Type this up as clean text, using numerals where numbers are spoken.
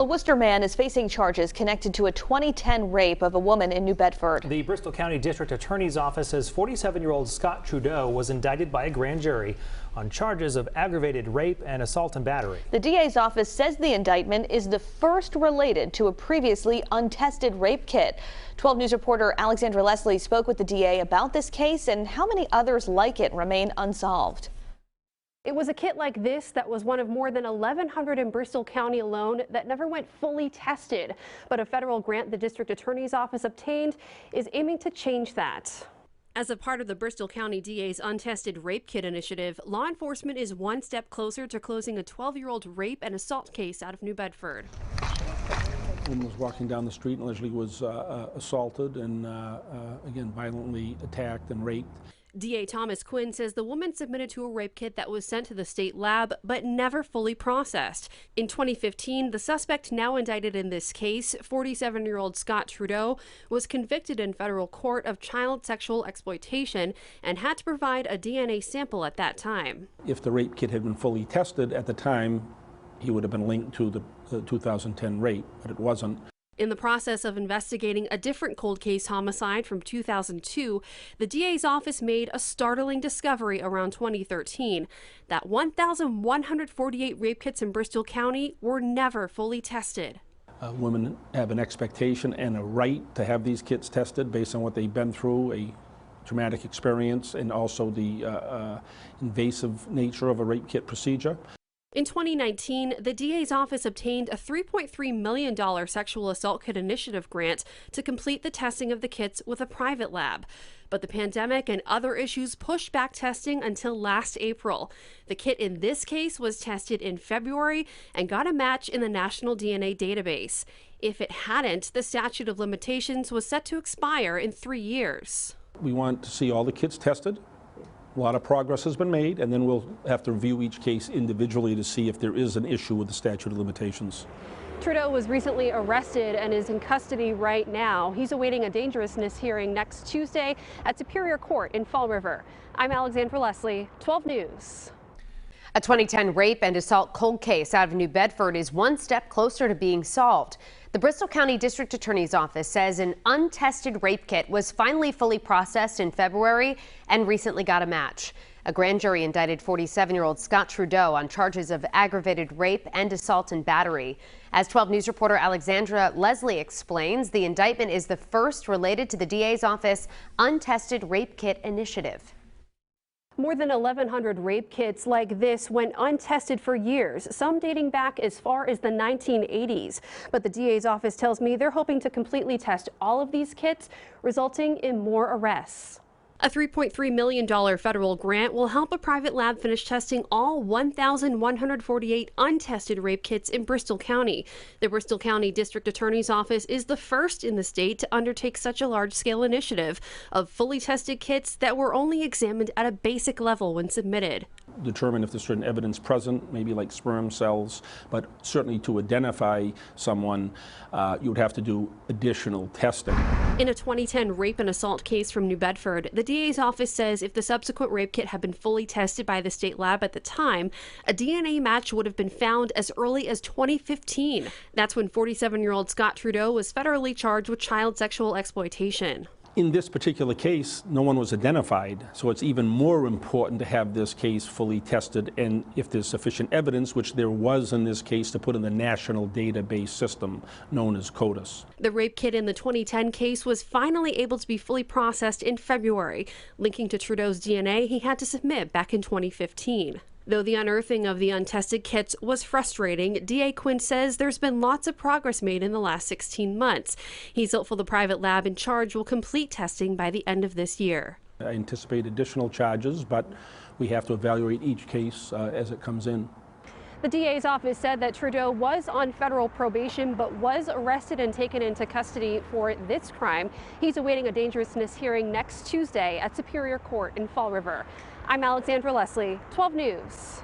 A Worcester man is facing charges connected to a 2010 rape of a woman in New Bedford. The Bristol County District Attorney's Office says 47-year-old Scott Trudeau was indicted by a grand jury on charges of aggravated rape and assault and battery. The DA's office says the indictment is the first related to a previously untested rape kit. 12 News reporter Alexandra Leslie spoke with the DA about this case and how many others like it remain unsolved. It was a kit like this that was one of more than 1,100 in Bristol County alone that never went fully tested. But a federal grant the district attorney's office obtained is aiming to change that. As a part of the Bristol County DA's Untested Rape Kit initiative, law enforcement is one step closer to closing a 12-year-old rape and assault case out of New Bedford. A woman was walking down the street and allegedly was assaulted and again violently attacked and raped. DA Thomas Quinn says the woman submitted to a rape kit that was sent to the state lab but never fully processed. In 2015, the suspect now indicted in this case, 47-year-old Scott Trudeau, was convicted in federal court of child sexual exploitation and had to provide a DNA sample at that time. If the rape kit had been fully tested at the time, he would have been linked to the 2010 rape, but it wasn't. In the process of investigating a different cold case homicide from 2002, the DA's office made a startling discovery around 2013 that 1,148 rape kits in Bristol County were never fully tested. Women have an expectation and a right to have these kits tested based on what they've been through, a traumatic experience, and also the invasive nature of a rape kit procedure. In 2019, the DA's office obtained a $3.3 million sexual assault kit initiative grant to complete the testing of the kits with a private lab. But the pandemic and other issues pushed back testing until last April. The kit in this case was tested in February and got a match in the National DNA Database. If it hadn't, the statute of limitations was set to expire in 3 years. We want to see all the kits tested. A lot of progress has been made, and then we'll have to review each case individually to see if there is an issue with the statute of limitations. Trudeau was recently arrested and is in custody right now. He's awaiting a dangerousness hearing next Tuesday at Superior Court in Fall River. I'm Alexandra Leslie, 12 News. A 2010 rape and assault cold case out of New Bedford is one step closer to being solved. The Bristol County District Attorney's Office says an untested rape kit was finally fully processed in February and recently got a match. A grand jury indicted 47-year-old Scott Trudeau on charges of aggravated rape and assault and battery. As 12 News reporter Alexandra Leslie explains, the indictment is the first related to the DA's office Untested Rape Kit initiative. More than 1,100 rape kits like this went untested for years, some dating back as far as the 1980s. But the DA's office tells me they're hoping to completely test all of these kits, resulting in more arrests. A $3.3 million federal grant will help a private lab finish testing all 1,148 untested rape kits in Bristol County. The Bristol County District Attorney's Office is the first in the state to undertake such a large-scale initiative of fully tested kits that were only examined at a basic level when submitted. Determine if there's certain evidence present, maybe like sperm cells, but certainly to identify someone, you would have to do additional testing. In a 2010 rape and assault case from New Bedford, the DA's office says if the subsequent rape kit had been fully tested by the state lab at the time, a DNA match would have been found as early as 2015. That's when 47-year-old Scott Trudeau was federally charged with child sexual exploitation. In this particular case, no one was identified, so it's even more important to have this case fully tested, and if there's sufficient evidence, which there was in this case, to put in the national database system known as CODIS. The rape kit in the 2010 case was finally able to be fully processed in February, linking to Trudeau's DNA he had to submit back in 2015. Though the unearthing of the untested kits was frustrating, DA Quinn says there's been lots of progress made in the last 16 months. He's hopeful the private lab in charge will complete testing by the end of this year. I anticipate additional charges, but we have to evaluate each case as it comes in. The DA's office said that Trudeau was on federal probation but was arrested and taken into custody for this crime. He's awaiting a dangerousness hearing next Tuesday at Superior Court in Fall River. I'm Alexandra Leslie, 12 News.